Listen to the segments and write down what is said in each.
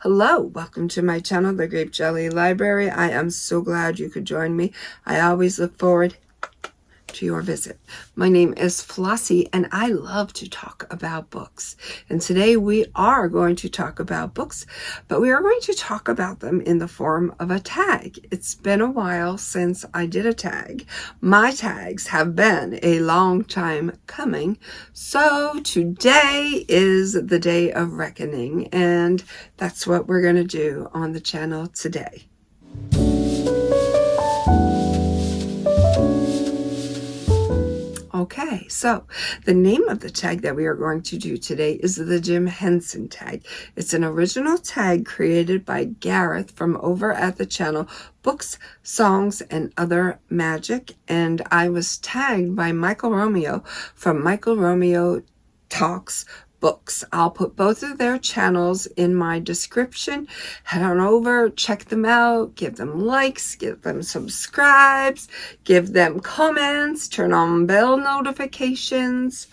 Hello, welcome to my channel, The Grape Jelly Library. I am so glad you could join me. I always look forward to your visit. My name is Flossie and I love to talk about books. And today we are going to talk about books, but we are going to talk about them in the form of a tag. It's been a while since I did a tag. My tags have been a long time coming. So today is the day of reckoning, and that's what we're going to do on the channel today. Okay, so the name of the tag that we are going to do today is the Jim Henson Tag. It's an original tag created by Gareth from over at the channel Books, Songs, and Other Magic, and I was tagged by Romeo from Romeo Talks Books. I'll put both of their channels in my description. Head on over, check them out, give them likes, give them subscribes, give them comments, turn on bell notifications,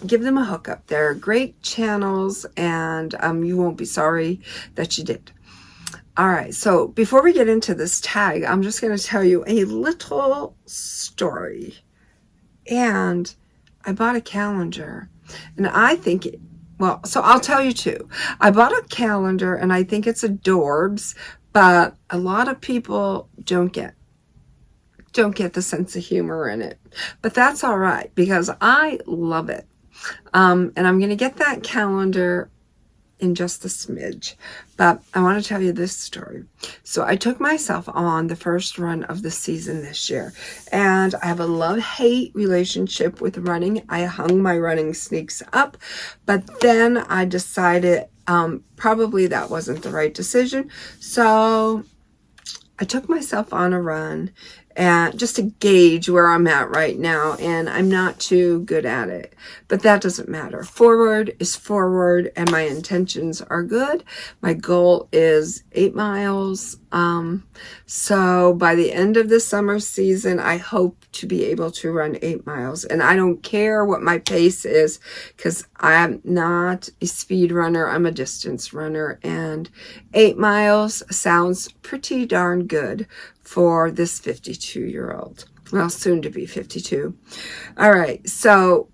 give them a hookup. They're great channels, and you won't be sorry that you did. All right, so before we get into this tag, I'm just going to tell you a little story. And I bought a calendar. And I think, so I'll tell you too. I bought a calendar and I think it's adorbs, but a lot of people don't get the sense of humor in it. But that's all right because I love it. And I'm going to get that calendar in just a smidge, but I want to tell you this story. So I took myself on the first run of the season this year, and I have a love-hate relationship with running. I hung my running sneaks up, but then I decided probably that wasn't the right decision. So I took myself on a run and just to gauge where I'm at right now, and I'm not too good at it, but that doesn't matter. Forward is forward, and my intentions are good. My goal is 8 miles. So by the end of the summer season, I hope to be able to run 8 miles, and I don't care what my pace is because I'm not a speed runner. I'm a distance runner, and 8 miles sounds pretty darn good for this 52-year-old. Well, soon to be 52. All right, so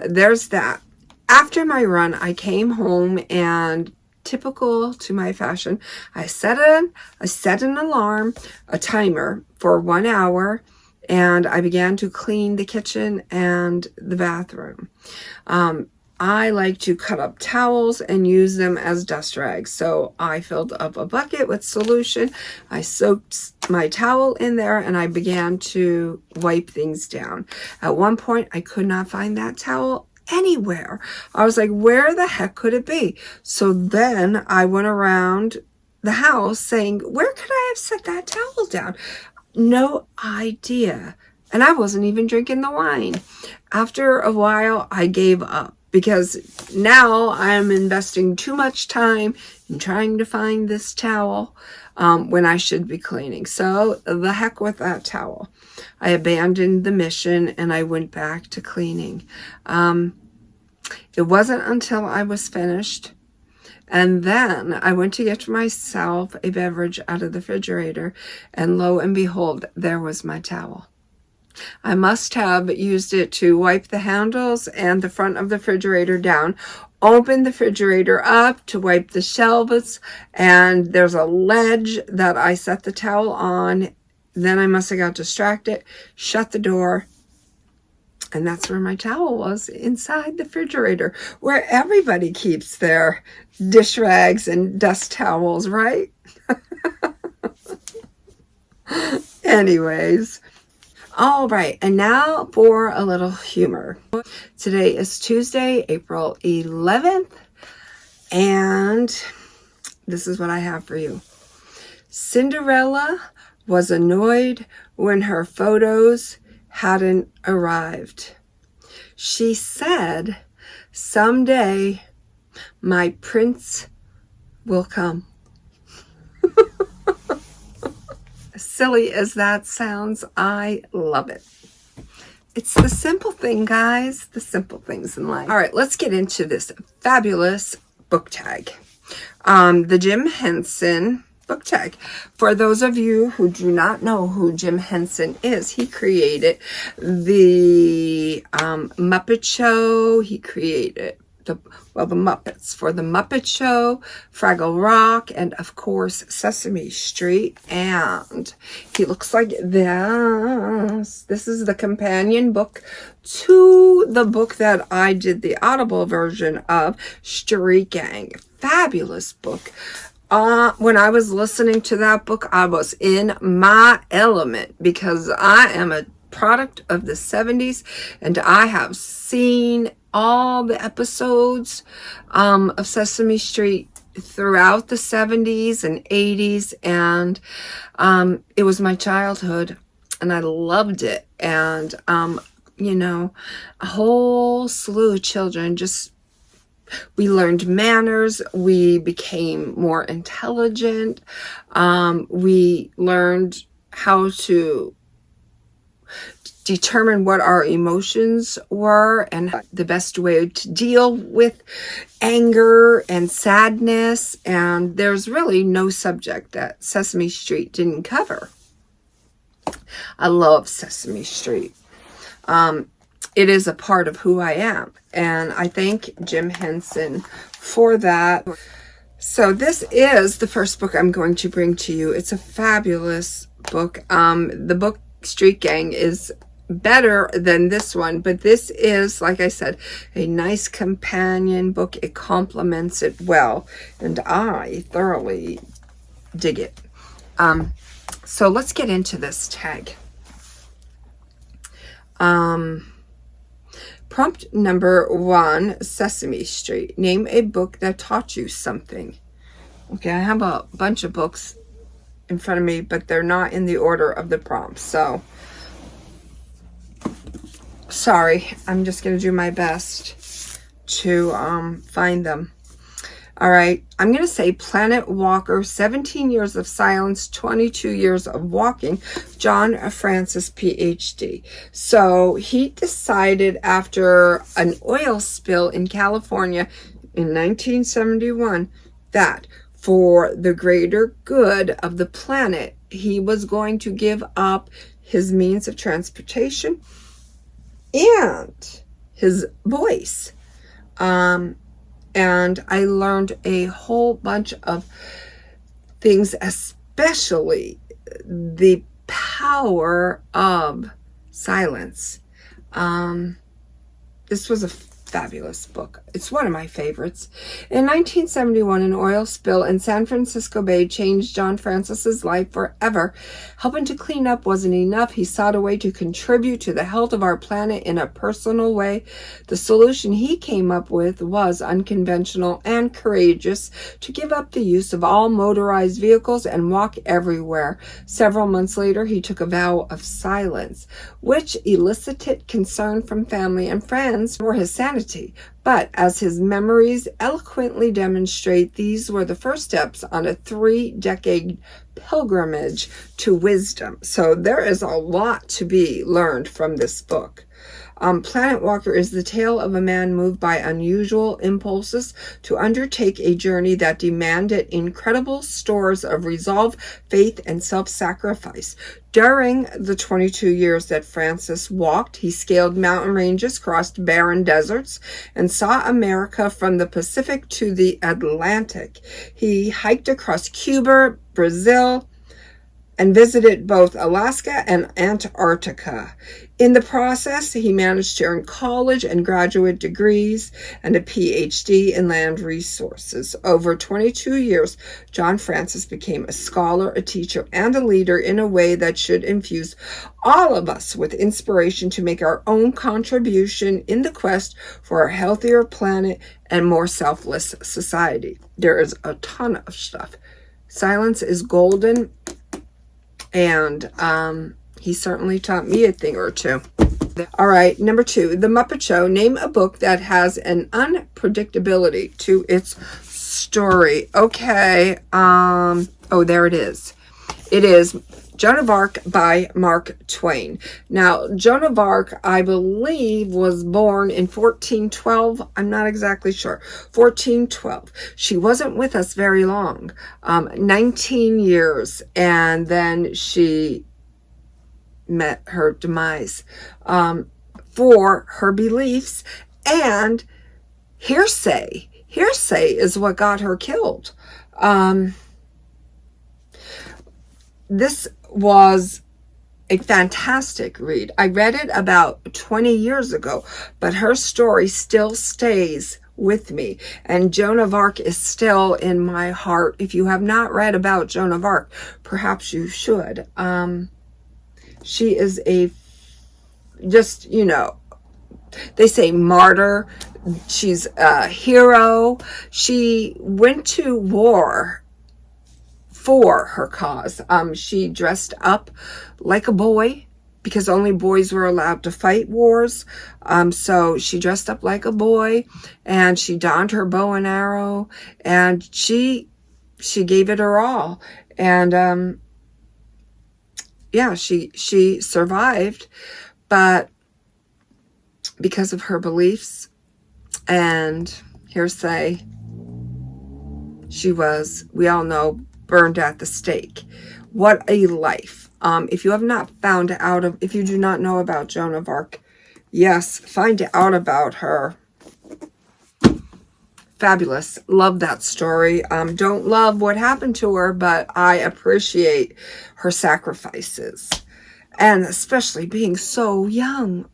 there's that. After my run, I came home and, typical to my fashion, I set an alarm, a timer for 1 hour, and I began to clean the kitchen and the bathroom. I like to cut up towels and use them as dust rags. So I filled up a bucket with solution. I soaked my towel in there and I began to wipe things down. At one point, I could not find that towel anywhere. I was like, where the heck could it be? So then I went around the house saying, where could I have set that towel down? No idea. And I wasn't even drinking the wine. After a while, I gave up, because now I am investing too much time in trying to find this towel when I should be cleaning. So the heck with that towel. I abandoned the mission and I went back to cleaning. It wasn't until I was finished, and then I went to get myself a beverage out of the refrigerator, and lo and behold, there was my towel. I must have used it to wipe the handles and the front of the refrigerator down, open the refrigerator up to wipe the shelves, and there's a ledge that I set the towel on. Then I must have got distracted, shut the door, and that's where my towel was, inside the refrigerator, where everybody keeps their dish rags and dust towels, right? Anyways. All right, and now for a little humor. Today is Tuesday, April 11th, and this is what I have for you. Cinderella was annoyed when her photos hadn't arrived. She said, someday my prince will come. Silly as that sounds, I love it. It's the simple thing, guys. The simple things in life. All right, let's get into this fabulous book tag. The Jim Henson Book Tag. For those of you who do not know who Jim Henson is, he created the Muppet Show. He created the Muppets for the Muppet Show, Fraggle Rock, and of course Sesame Street. And he looks like this. This is the companion book to the book that I did the Audible version of, Street Gang. Fabulous book. When I was listening to that book, I was in my element because I am a product of the 70s and I have seen all the episodes of Sesame Street throughout the 70s and 80s, and it was my childhood and I loved it. And you know, a whole slew of children just, we learned manners, we became more intelligent, we learned how to determine what our emotions were and the best way to deal with anger and sadness. And there's really no subject that Sesame Street didn't cover. I love Sesame Street. It is a part of who I am, and I thank Jim Henson for that. So this is the first book I'm going to bring to you. It's a fabulous book. The book Street Gang is better than this one, but this is, like I said, a nice companion book. It complements it well, and I thoroughly dig it. So let's get into this tag. Prompt number 1, Sesame Street. Name a book that taught you something. Okay, I have a bunch of books in front of me, but they're not in the order of the prompts. So, sorry, I'm just going to do my best to find them. All right, I'm going to say Planet Walker, 17 years of silence, 22 years of walking, John Francis, PhD. So he decided after an oil spill in California in 1971 that for the greater good of the planet, he was going to give up his means of transportation and his voice. And I learned a whole bunch of things, especially the power of silence. This was a fabulous book. It's one of my favorites. In 1971, an oil spill in San Francisco Bay changed John Francis's life forever. Helping to clean up wasn't enough. He sought a way to contribute to the health of our planet in a personal way. The solution he came up with was unconventional and courageous: to give up the use of all motorized vehicles and walk everywhere. Several months later, he took a vow of silence, which elicited concern from family and friends for his sanity. But as his memories eloquently demonstrate, these were the first steps on a 3-decade pilgrimage to wisdom. So there is a lot to be learned from this book. Planet Walker is the tale of a man moved by unusual impulses to undertake a journey that demanded incredible stores of resolve, faith, and self-sacrifice. During the 22 years that Francis walked, he scaled mountain ranges, crossed barren deserts, and saw America from the Pacific to the Atlantic. He hiked across Cuba, Brazil, and visited both Alaska and Antarctica. In the process, he managed to earn college and graduate degrees and a PhD in land resources. Over 22 years, John Francis became a scholar, a teacher, and a leader in a way that should infuse all of us with inspiration to make our own contribution in the quest for a healthier planet and more selfless society. There is a ton of stuff. Silence is golden. And he certainly taught me a thing or two. All right, number 2, The Muppet Show. Name a book that has an unpredictability to its story. Okay, oh, there it is. It is Joan of Arc by Mark Twain. Now, Joan of Arc, I believe, was born in 1412. I'm not exactly sure. 1412. She wasn't with us very long. 19 years. And then she met her demise for her beliefs and hearsay. Hearsay is what got her killed. This was a fantastic read. I read it about 20 years ago, but her story still stays with me. And Joan of Arc is still in my heart. If you have not read about Joan of Arc, perhaps you should. She is they say martyr. She's a hero. She went to war for her cause. She dressed up like a boy because only boys were allowed to fight wars. So she dressed up like a boy and she donned her bow and arrow and she gave it her all. And she survived, but because of her beliefs and hearsay, she was, we all know, burned at the stake. What a life. If you have not if you do not know about Joan of Arc, yes, find out about her. Fabulous. Love that story. Don't love what happened to her, but I appreciate her sacrifices. And especially being so young.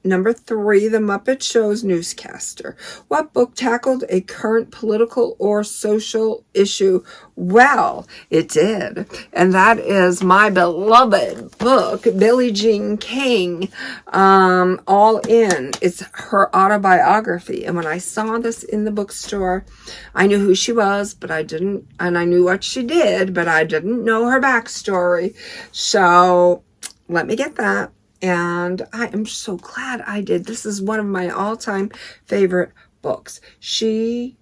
Number 3, The Muppet Show's newscaster. What book tackled a current political or social issue? Well, it did. And that is my beloved book, Billie Jean King, All In. It's her autobiography. And when I saw this in the bookstore, I knew who she was, but I didn't, and I knew what she did, but I didn't know her backstory. So let me get that. And I am so glad I did. This is one of my all-time favorite books. She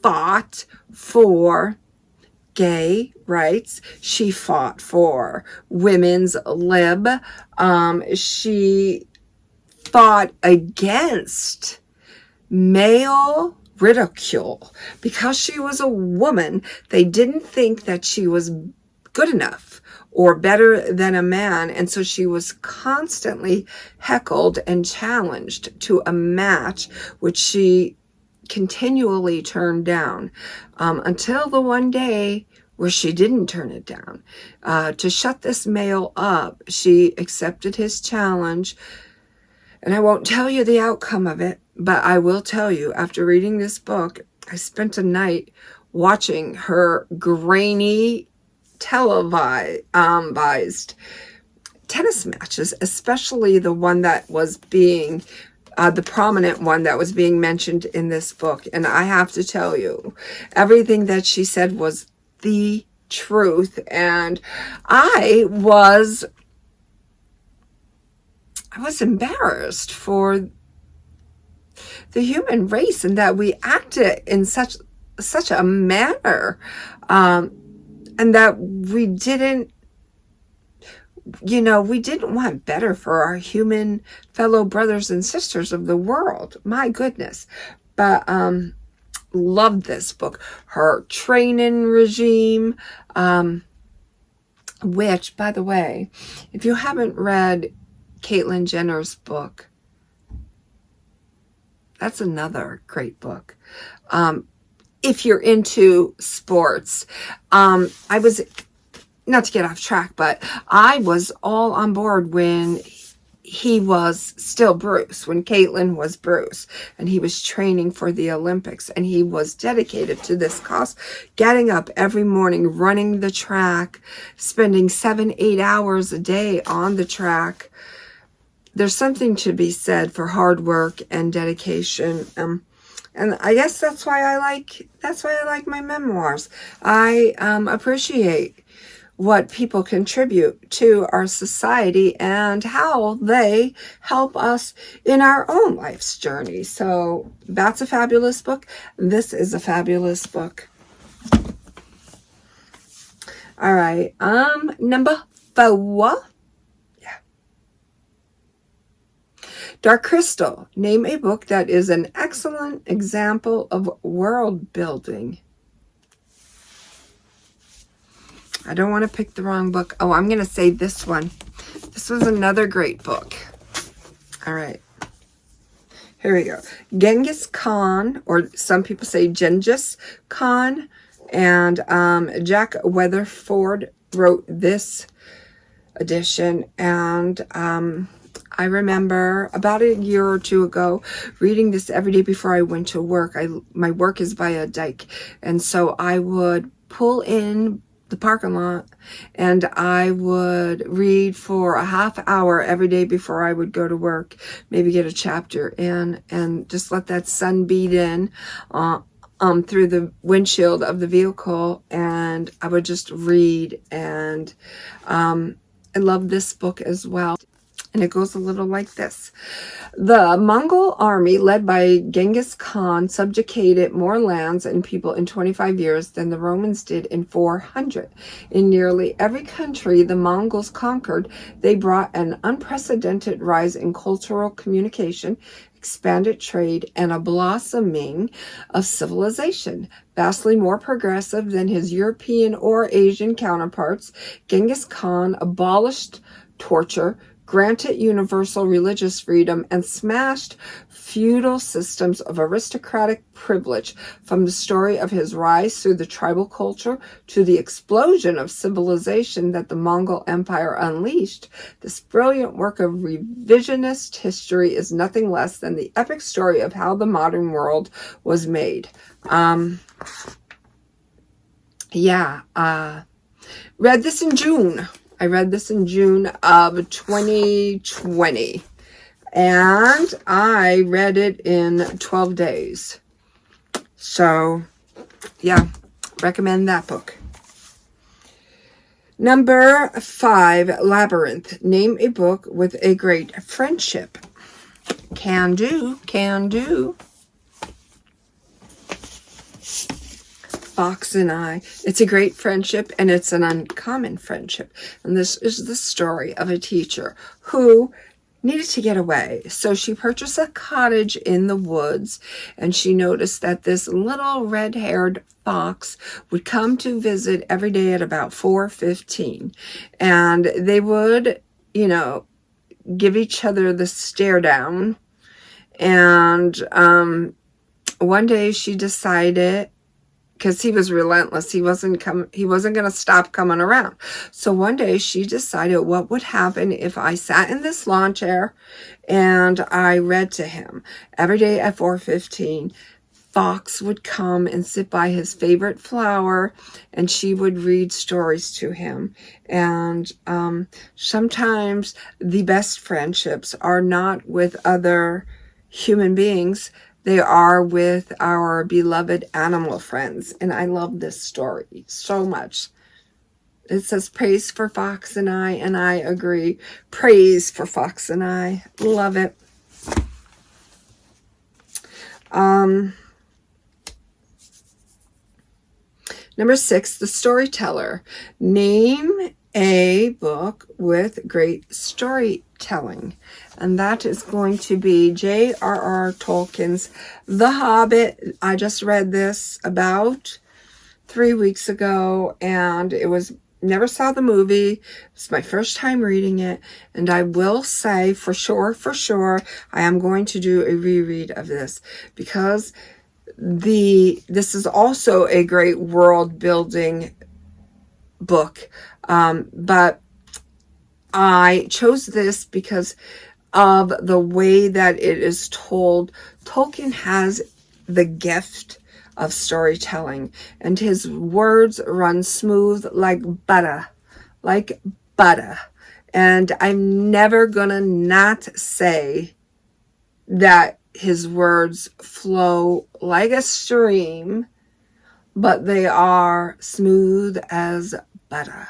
fought for gay rights. She fought for women's lib. She fought against male ridicule. Because she was a woman, they didn't think that she was good enough or better than a man, and so she was constantly heckled and challenged to a match, which she continually turned down, until the one day where she didn't turn it down. To shut this male up, she accepted his challenge, and I won't tell you the outcome of it, but I will tell you, after reading this book, I spent a night watching her grainy televised tennis matches, especially the one that was being the prominent one that was being mentioned in this book. And I have to tell you, everything that she said was the truth. And I was embarrassed for the human race and that we acted in such a manner, and that we didn't want better for our human fellow brothers and sisters of the world. My goodness. But loved this book. Her training regime, which, by the way, if you haven't read Caitlyn Jenner's book, that's another great book. If you're into sports, I was, not to get off track, but I was all on board when he was still Bruce, when Caitlyn was Bruce, and he was training for the Olympics, and he was dedicated to this cause, getting up every morning, running the track, spending 7-8 hours a day on the track. There's something to be said for hard work and dedication. And I guess that's why I like my memoirs. I appreciate what people contribute to our society and how they help us in our own life's journey. So that's a fabulous book. This is a fabulous book. All right. Number 4. Yeah. Dark Crystal. Name a book that is an excellent example of world building. I don't want to pick the wrong book. Oh, I'm going to say this one. This was another great book. All right. Here we go. Genghis Khan, or some people say Genghis Khan, and Jack Weatherford wrote this edition. And I remember about a year or two ago reading this every day before I went to work. My work is by a dike, and so I would pull in the parking lot and I would read for a half hour every day before I would go to work, maybe get a chapter in, and just let that sun beat in through the windshield of the vehicle, and I would just read. And I love this book as well. And it goes a little like this. The Mongol army, led by Genghis Khan, subjugated more lands and people in 25 years than the Romans did in 400. In nearly every country the Mongols conquered, they brought an unprecedented rise in cultural communication, expanded trade, and a blossoming of civilization. Vastly more progressive than his European or Asian counterparts, Genghis Khan abolished torture, granted universal religious freedom, and smashed feudal systems of aristocratic privilege. From the story of his rise through the tribal culture to the explosion of civilization that the Mongol Empire unleashed, this brilliant work of revisionist history is nothing less than the epic story of how the modern world was made. Read this in June. I read this in June of 2020, and I read it in 12 days. So, yeah, recommend that book. Number 5, Labyrinth. Name a book with a great friendship. Can do, can do. Fox and I. It's a great friendship, and it's an uncommon friendship. And this is the story of a teacher who needed to get away. So she purchased a cottage in the woods, and she noticed that this little red-haired fox would come to visit every day at about 4:15. And they would, give each other the stare down. And one day she decided, because he was relentless, he wasn't going to stop coming around. So one day she decided, what would happen if I sat in this lawn chair and I read to him every day at 4:15? Fox would come and sit by his favorite flower, and she would read stories to him. And sometimes the best friendships are not with other human beings. They are with our beloved animal friends. And I love this story so much. It says praise for Fox and I agree. Praise for Fox and I. Love it. Number 6, The Storyteller. Name a book with great storytelling. And that is going to be J.R.R. Tolkien's The Hobbit. I just read this about 3 weeks ago, and never saw the movie. It's my first time reading it, and I will say for sure, I am going to do a reread of this, because this is also a great world building book. But I chose this because of the way that it is told. Tolkien has the gift of storytelling, and his words run smooth like butter. And I'm never gonna not say that his words flow like a stream, but they are smooth as butter.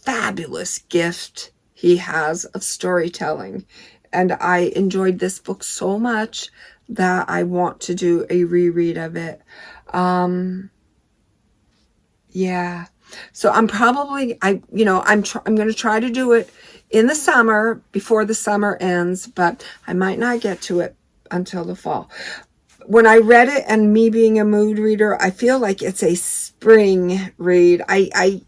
Fabulous gift he has of storytelling. And I enjoyed this book so much that I want to do a reread of it. Yeah. So I'm probably, I'm going to try to do it in the summer before the summer ends, but I might not get to it until the fall. When I read it, and me being a mood reader, I feel like it's a spring read. I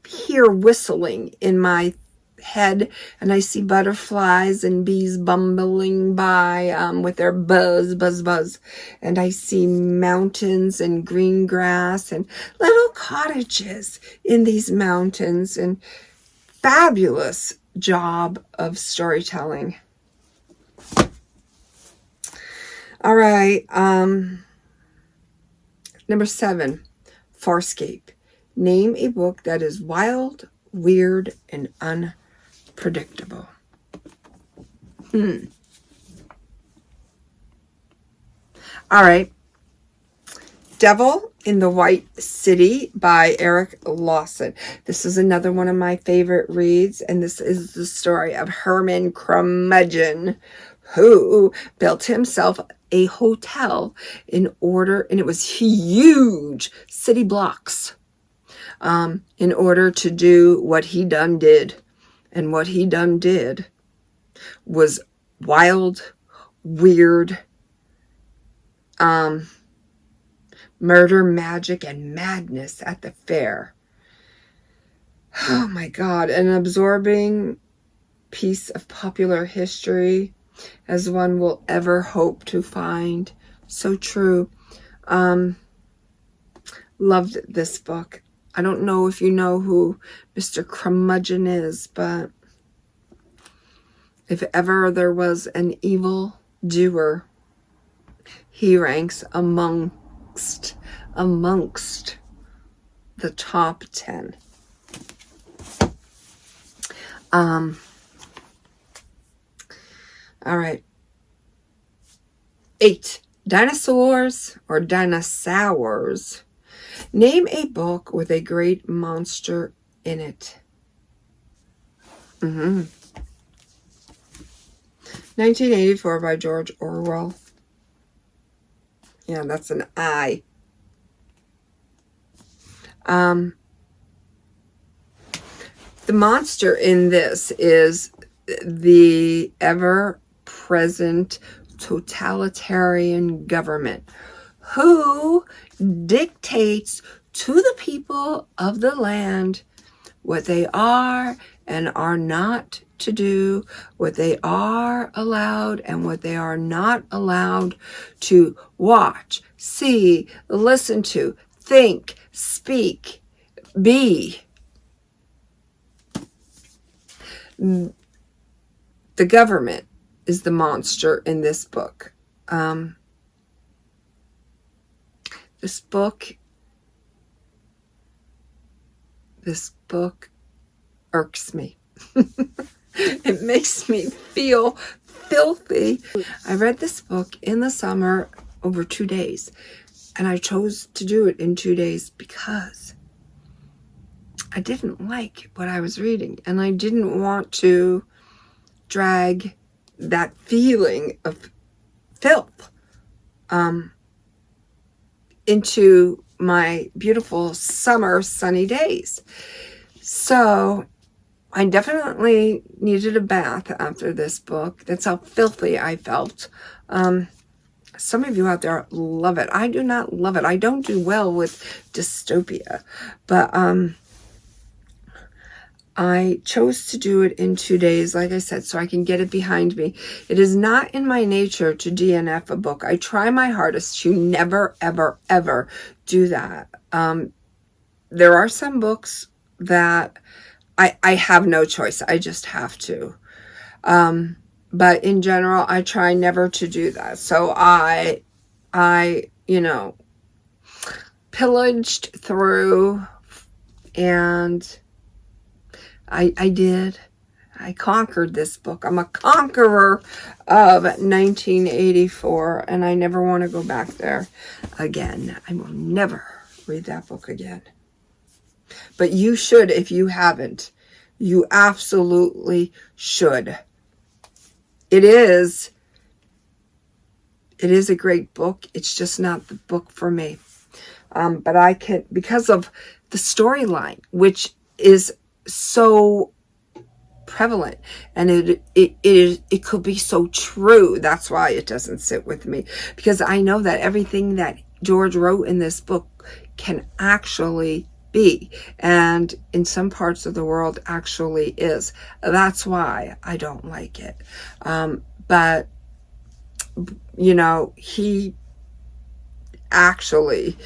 hear whistling in my head, and I see butterflies and bees bumbling by with their buzz, buzz, buzz. And I see mountains and green grass and little cottages in these mountains, and fabulous job of storytelling. All right. Number 7, Farscape. Name a book that is wild, weird, and unpredictable. All right. Devil in the White City by Eric Lawson. This is another one of my favorite reads, and this is the story of Herman Curmudgeon, who built himself a hotel in order, and it was huge, city blocks, in order to do what he done did. And what he done did was wild, weird, murder, magic, and madness at the fair. Oh my God, an absorbing piece of popular history as one will ever hope to find. So true. Loved this book. I don't know if you know who Mr. Curmudgeon is, but if ever there was an evil doer, he ranks amongst the top 10. All right. 8, Dinosaurs or Dinosaurs. Name a book with a great monster in it. 1984 by George Orwell. Yeah, that's an I. The monster in this is the ever-present totalitarian government who dictates to the people of the land what they are and are not to do, what they are allowed and what they are not allowed to watch, see, listen to, think, speak, be. The government is the monster in this book. This book irks me. It makes me feel filthy. I read this book in the summer over 2 days, and I chose to do it in 2 days because I didn't like what I was reading, and I didn't want to drag that feeling of filth into my beautiful summer sunny days. So I definitely needed a bath after this book. That's how filthy I felt. Some of you out there love it. I do not love it. I don't do well with dystopia, but I chose to do it in 2 days, like I said, so I can get it behind me. It is not in my nature to DNF a book. I try my hardest to never, ever, ever do that. There are some books that I have no choice. I just have to. But in general, I try never to do that. So I pillaged through, and I did. I conquered this book. I'm a conqueror of 1984, and I never want to go back there again. I will never read that book again. But you should if you haven't. You absolutely should. It is a great book. It's just not the book for me. But I can, because of the storyline, which is so prevalent, and it could be so true. That's why it doesn't sit with me, because I know that everything that George wrote in this book can actually be, and in some parts of the world actually is. That's why I don't like it. But you know, he actually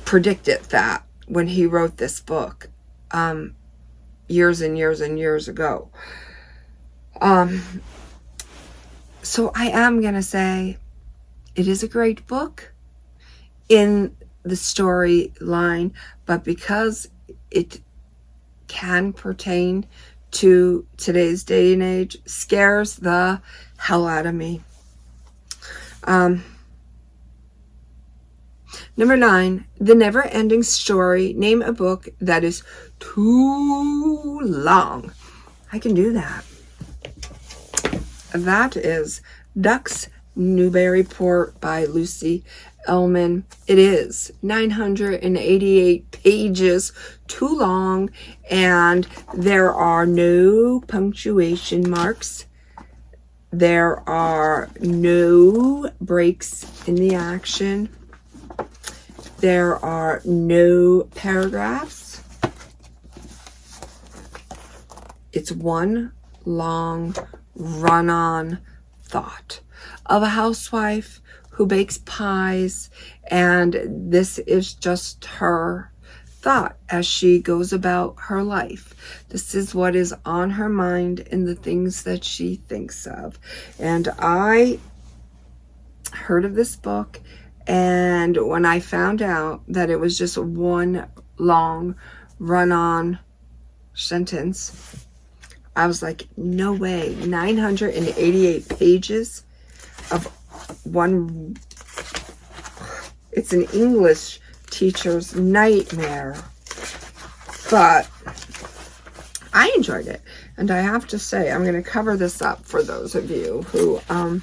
predicted that when he wrote this book, years and years and years ago. So I am gonna say it is a great book in the storyline, but because it can pertain to today's day and age, scares the hell out of me. Number 9, The Never-Ending Story. Name a book that is too long. I can do that. That is Ducks, Newburyport by Lucy Ellman. It is 988 pages, too long, and there are no punctuation marks. There are no breaks in the action. There are no paragraphs. It's one long run-on thought of a housewife who bakes pies, and this is just her thought as she goes about her life. This is what is on her mind and the things that she thinks of. And I heard of this book, and when I found out that it was just one long run-on sentence, I was like, no way. 988 pages of one. It's an English teacher's nightmare. But I enjoyed it. And I have to say, I'm going to cover this up for those of you who, I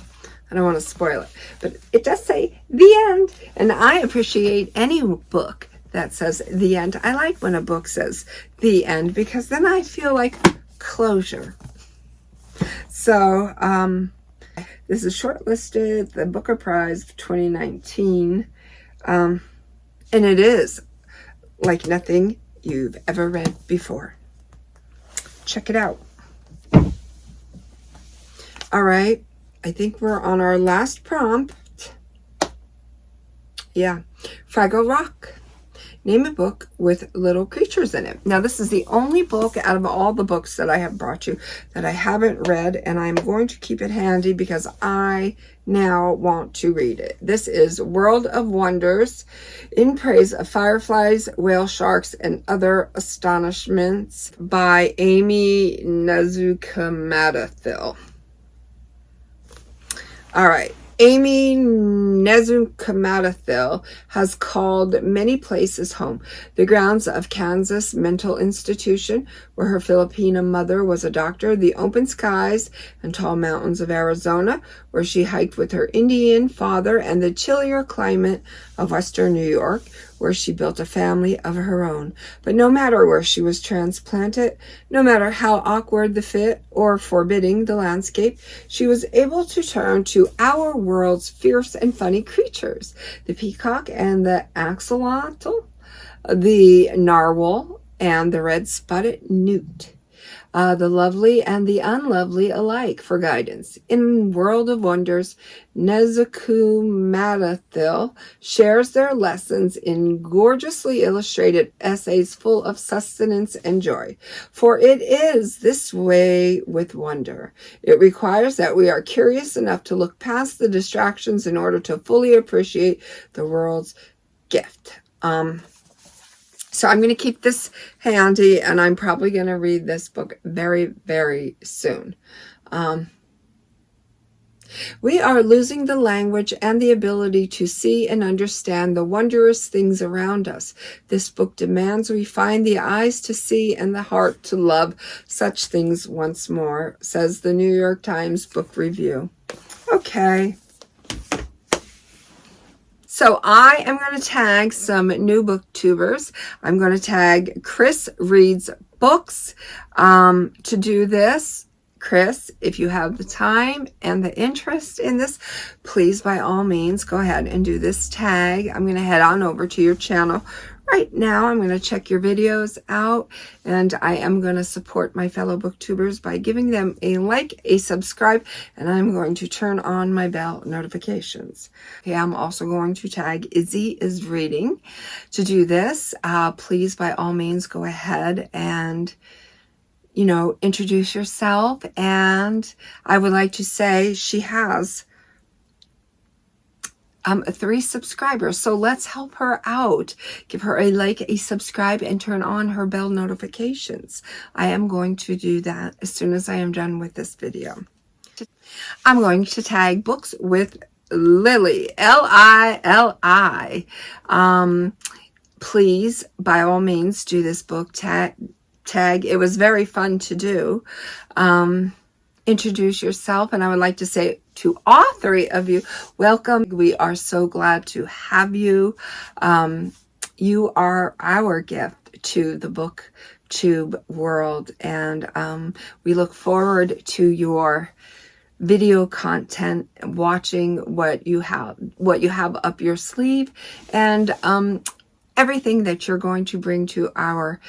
don't want to spoil it, but it does say the end. And I appreciate any book that says the end. I like when a book says the end, because then I feel like closure. So, this is shortlisted, the Booker Prize of 2019. And it is like nothing you've ever read before. Check it out. All right. I think we're on our last prompt. Yeah. Fraggle Rock. Name a book with little creatures in it. Now, this is the only book out of all the books that I have brought you that I haven't read, and I'm going to keep it handy because I now want to read it. This is World of Wonders, in Praise of Fireflies, Whale Sharks, and Other Astonishments by Amy Nezhukumatathil. All right. Amy Nezhukumatathil has called many places home. The grounds of Kansas Mental Institution, where her Filipino mother was a doctor, the open skies and tall mountains of Arizona, where she hiked with her Indian father, and the chillier climate of Western New York, where she built a family of her own. But no matter where she was transplanted, no matter how awkward the fit or forbidding the landscape, she was able to turn to our world's fierce and funny creatures: the peacock and the axolotl, the narwhal and the red-spotted newt, the lovely and the unlovely alike, for guidance. In World of Wonders, Nezhukumatathil shares their lessons in gorgeously illustrated essays full of sustenance and joy. For it is this way with wonder. It requires that we are curious enough to look past the distractions in order to fully appreciate the world's gift. So I'm going to keep this handy, and I'm probably going to read this book very, very soon. We are losing the language and the ability to see and understand the wondrous things around us. This book demands we find the eyes to see and the heart to love such things once more, says the New York Times Book Review. Okay. So I am going to tag some new booktubers. I'm going to tag Chris Reads Books to do this. Chris, if you have the time and the interest in this, please, by all means, go ahead and do this tag. I'm going to head on over to your channel right now. I'm going to check your videos out, and I am going to support my fellow booktubers by giving them a like, a subscribe, and I'm going to turn on my bell notifications. Okay, I'm also going to tag Izzy is Reading. To do this, please, by all means, go ahead and introduce yourself. And I would like to say she has 3 subscribers. So let's help her out. Give her a like, a subscribe, and turn on her bell notifications. I am going to do that as soon as I am done with this video. I'm going to tag Books with Lily, Lili. Please, by all means, do this book tag. It was very fun to do. Introduce yourself, and I would like to say to all 3 of you, welcome. We are so glad to have you. You are our gift to the booktube world, and we look forward to your video content, watching what you have up your sleeve, and everything that you're going to bring to our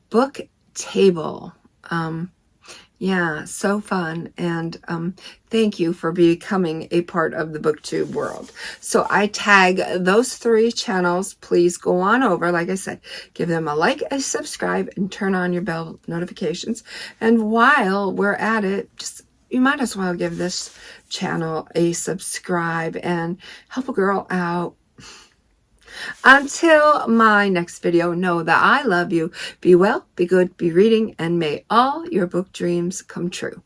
book table. Yeah, so fun. And thank you for becoming a part of the booktube world. So I tag those 3 channels. Please go on over. Like I said, give them a like, a subscribe, and turn on your bell notifications. And while we're at it, you might as well give this channel a subscribe and help a girl out. Until my next video, know that I love you. Be well, be good, be reading, and may all your book dreams come true.